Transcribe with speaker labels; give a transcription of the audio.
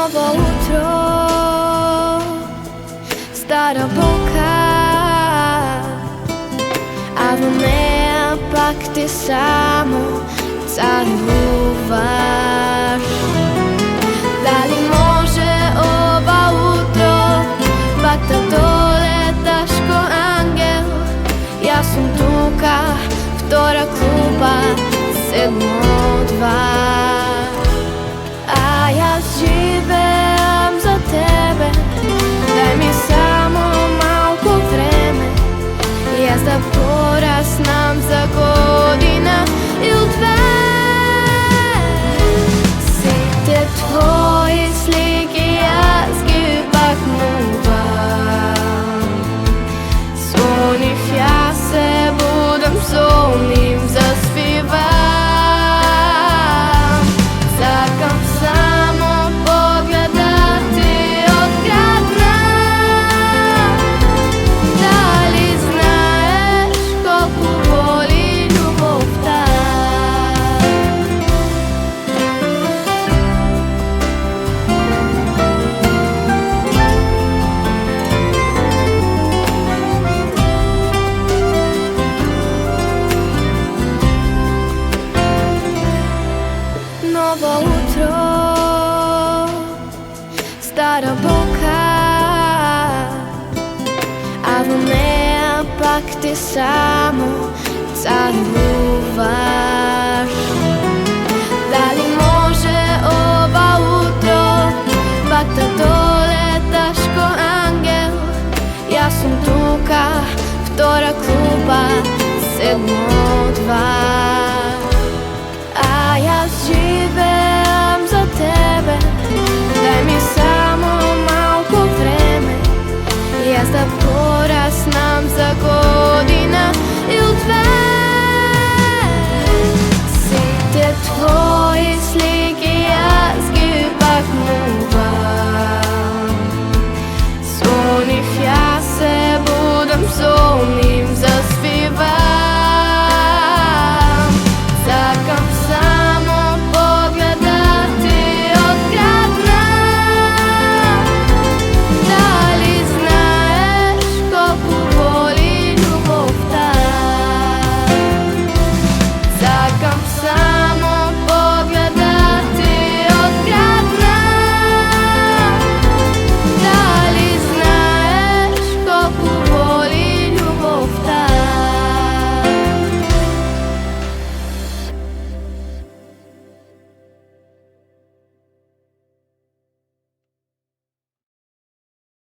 Speaker 1: Novo utro, stara boka, a во неа пак ти само царуваш. Дали може ова утро пак да долеташ ко ангел? Јас сум тука, втора клупа, 7-2. А јас живеам за тебе, дај ми само малку време, јас да пораснам за година или две. Сите твои слики јас ги пакнувам, со нив јас се будам, со нив заспивам. Сакам само погледати откраднам. Дали знаеш колку воли љубовта? Novo utro, stara boka, a во неа пак ти само царуваш. Дали може ова утро пак да долеташ ко ангел? Јас сум тука, втора клупа, 7-2.